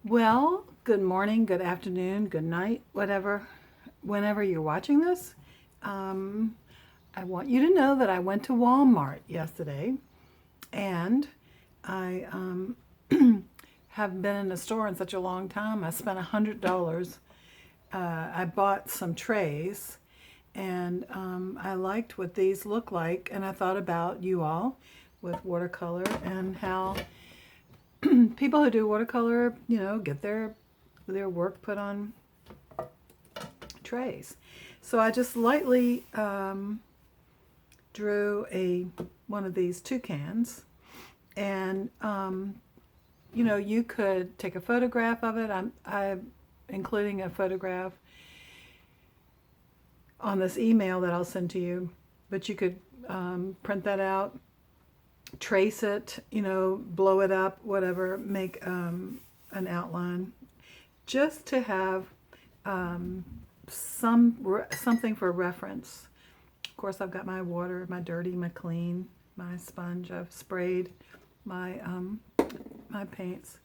Well, good morning, good afternoon, good night, whenever you're watching this. Um, I want you to know that I went to Walmart yesterday and I have been in the store in such a long time. I spent $100. I bought some trays and I liked what these look like, and I thought about you all with watercolor and how people who do watercolor, get their work put on trays. So I just lightly drew one of these toucans, and you could take a photograph of it. I'm including a photograph on this email that I'll send to you, but you could print that out, trace it, blow it up, whatever, make an outline, just to have something for reference. Of course, I've got my water, my dirty, my clean, my sponge. I've sprayed my paints,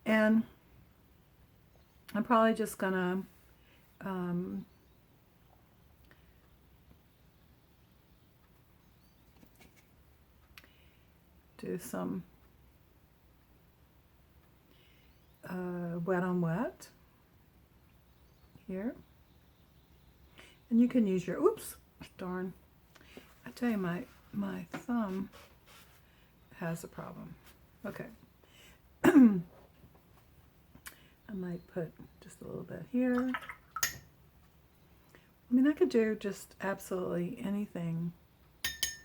and I'm probably just gonna do some wet on wet here, and you can use your darn. I tell you, my thumb has a problem. Okay. I might put just a little bit here. I mean, I could do just absolutely anything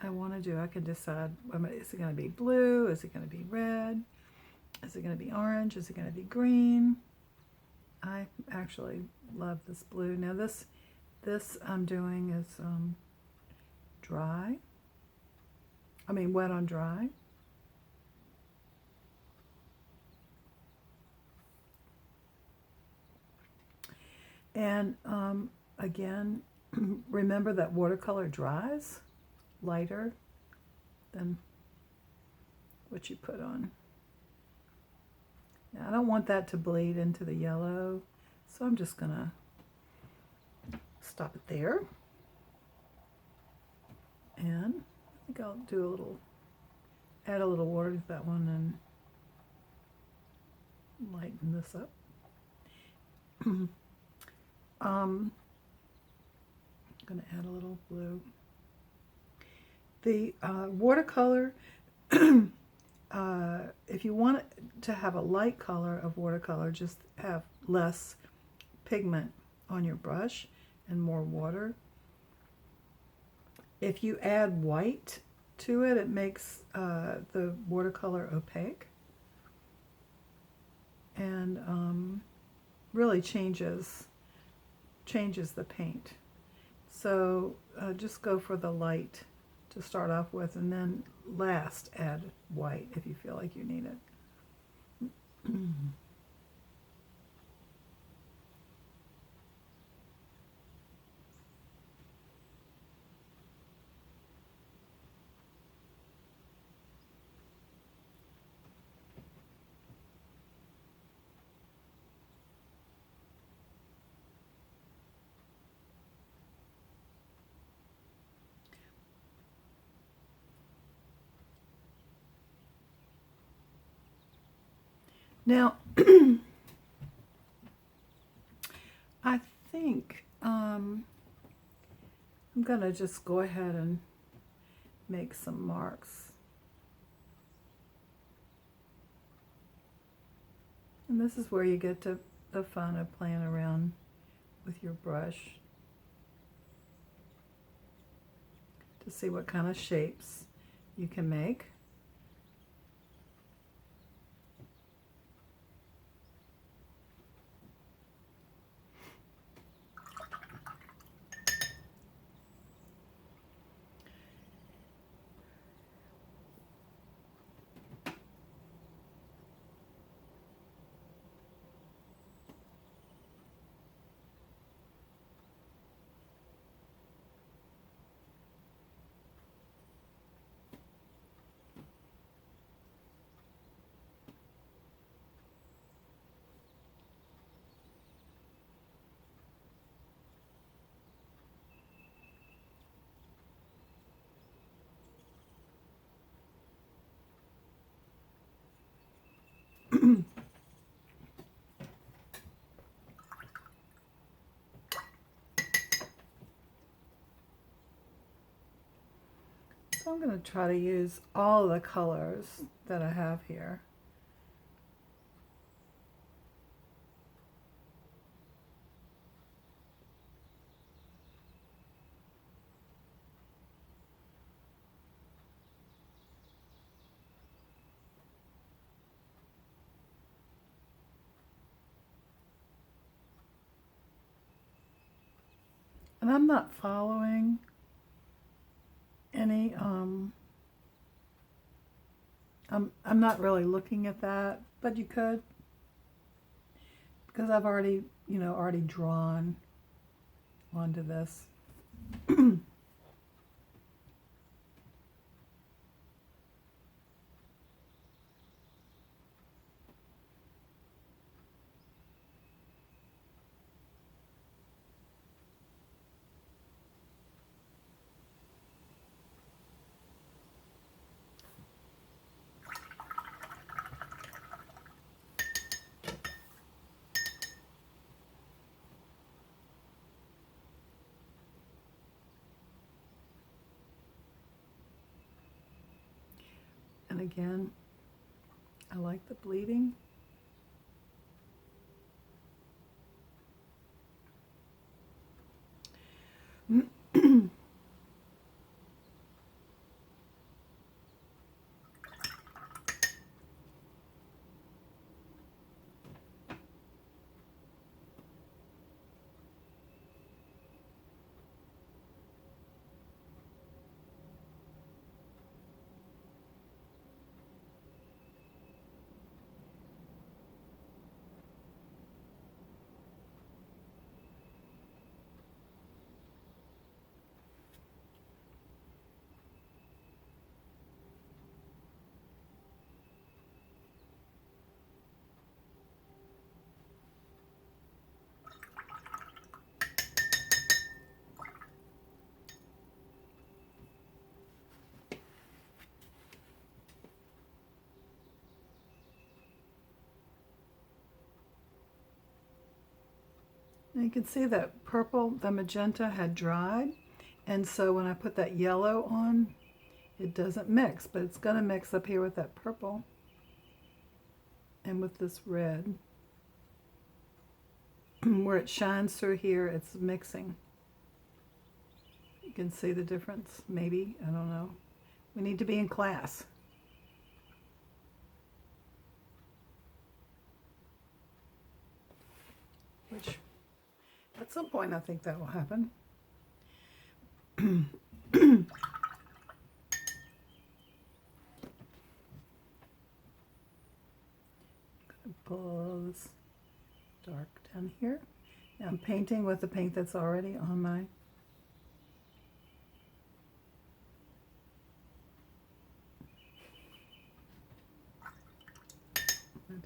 I want to do. I can decide, is it going to be blue? Is it going to be red? Is it going to be orange? Is it going to be green? I actually love this blue. Now this I'm doing is dry. I mean, wet on dry. And again, remember that watercolor dries lighter than what you put on. Now, I don't want that to bleed into the yellow, so I'm just gonna stop it there. And I think I'll add a little water to that one and lighten this up. I'm gonna add a little blue. The watercolor, if you want to have a light color of watercolor, just have less pigment on your brush and more water. If you add white to it, it makes the watercolor opaque and really changes the paint. So just go for the light to start off with, and then last add white if you feel like you need it. Now, I think I'm gonna just go ahead and make some marks. And this is where you get to the fun of playing around with your brush to see what kind of shapes you can make. going to try to use all the colors that I have here. And I'm not following any, I'm not really looking at that, but you could, because I've already, already drawn onto this. And again, I like the bleeding. And you can see that purple, the magenta had dried. And so when I put that yellow on, it doesn't mix, but it's going to mix up here with that purple and with this red. Where it shines through here, it's mixing. You can see the difference, maybe, I don't know. We need to be in class. Which, at some point, I think that will happen. Pull this dark down here. Now I'm painting with the paint that's already on my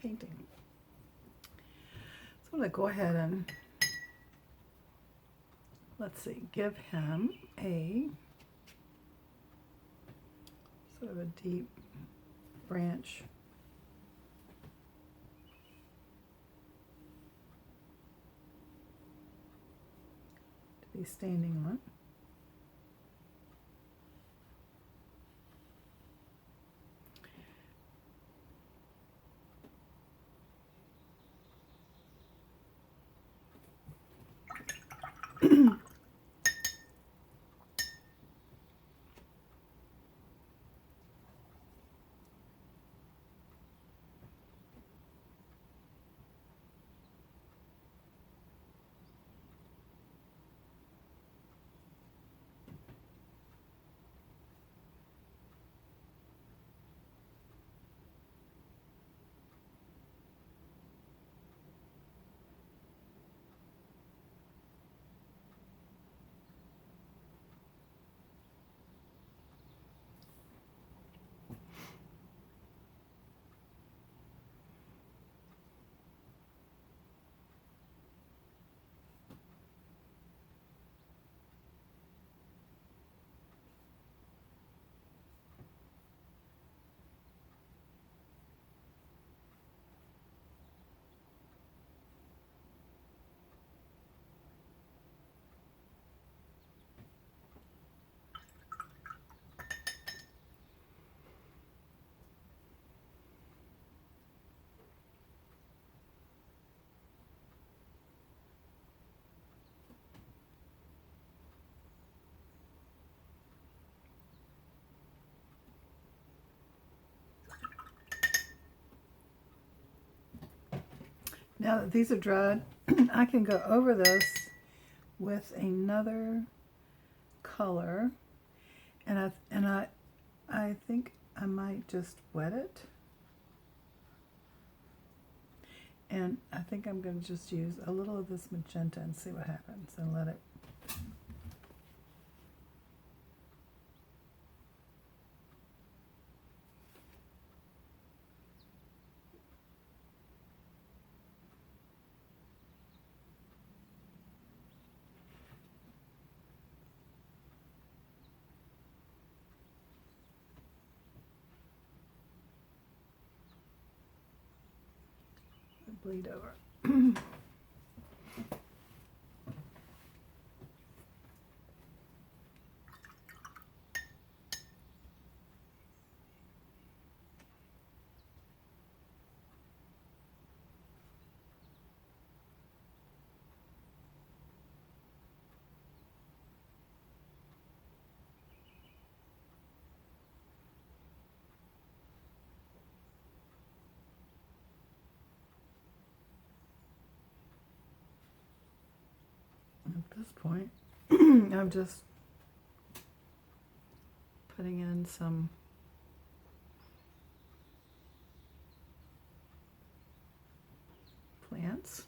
painting. So I'm going to go ahead and, let's see, give him a sort of a deep branch. To be standing on. Now that these are dried, I can go over this with another color, and I think I might just wet it. And I think I'm going to just use a little of this magenta and see what happens, and let it. Bleed over. At this point, I'm just putting in some plants.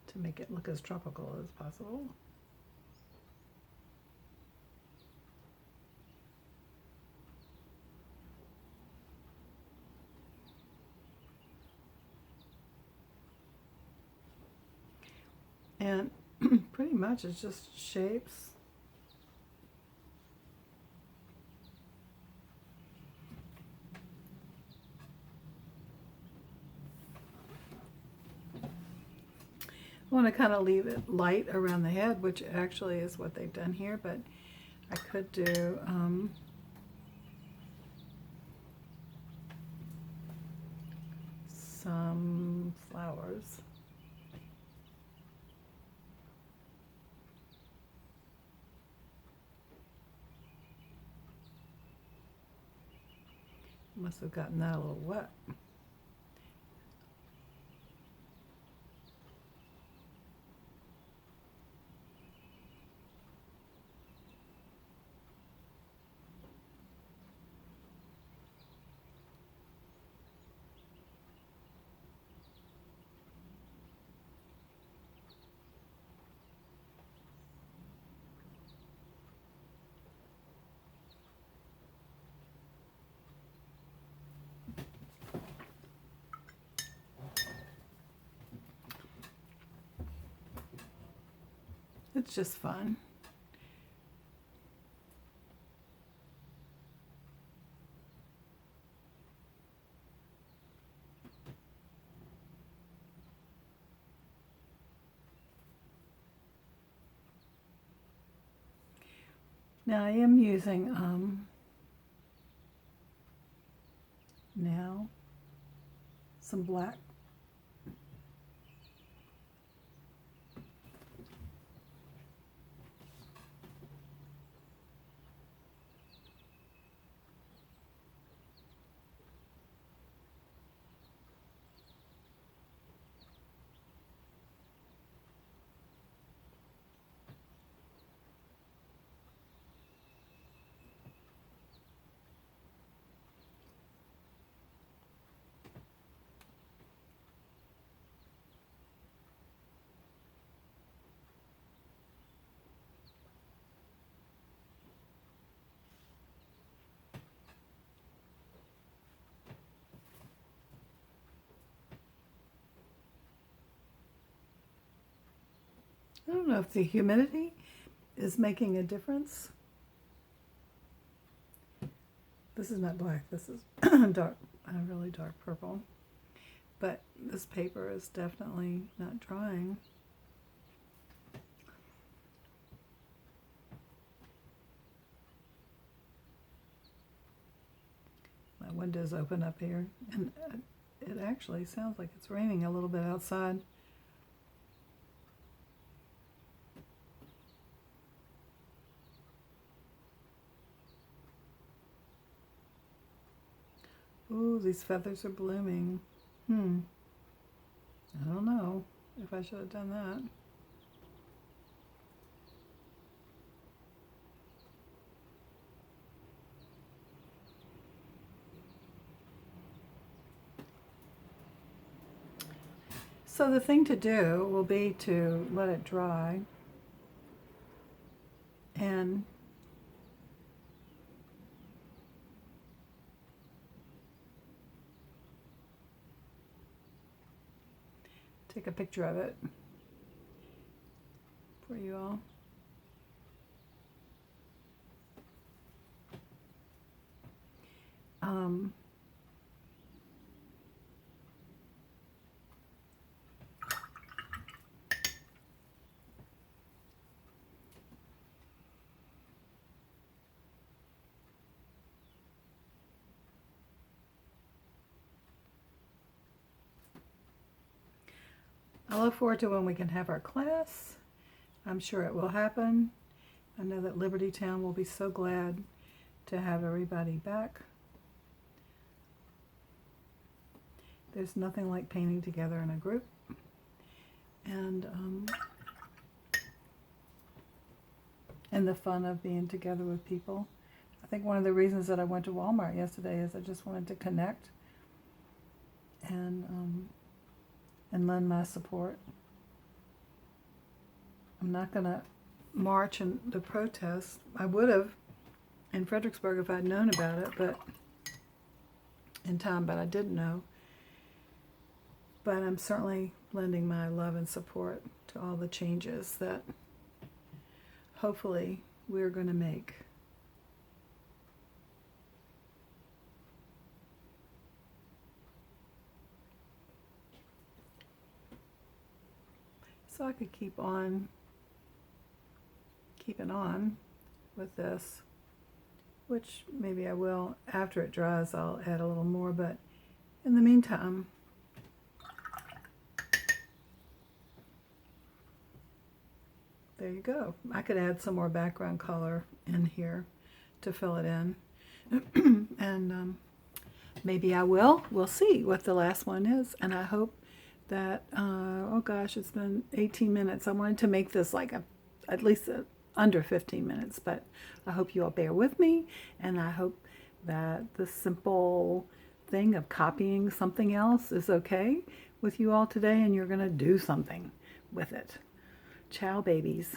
To make it look as tropical as possible. And pretty much it's just shapes. I want to kind of leave it light around the head, which actually is what they've done here, but I could do some flowers. Must have gotten that a little wet. It's just fun. Now I am using now some black. I don't know if the humidity is making a difference. This is not black, this is dark, a really dark purple. But this paper is definitely not drying. My window's open up here, and it actually sounds like it's raining a little bit outside. Ooh, these feathers are blooming. I don't know if I should have done that. So the thing to do will be to let it dry and take a picture of it for you all. I look forward to when we can have our class. I'm sure it will happen. I know that Liberty Town will be so glad to have everybody back. There's nothing like painting together in a group. And the fun of being together with people. I think one of the reasons that I went to Walmart yesterday is I just wanted to connect and lend my support. I'm not going to march in the protest. I would have in Fredericksburg if I'd known about it, but in time, but I didn't know. But I'm certainly lending my love and support to all the changes that hopefully we're going to make. So I could keep on keeping on with this, which maybe I will. After it dries, I'll add a little more, but in the meantime, there you go. I could add some more background color in here to fill it in. And maybe I will. We'll see what the last one is. And I hope that, oh gosh, it's been 18 minutes. I wanted to make this like at least under 15 minutes, but I hope you all bear with me. And I hope that the simple thing of copying something else is okay with you all today, and you're going to do something with it. Ciao, babies.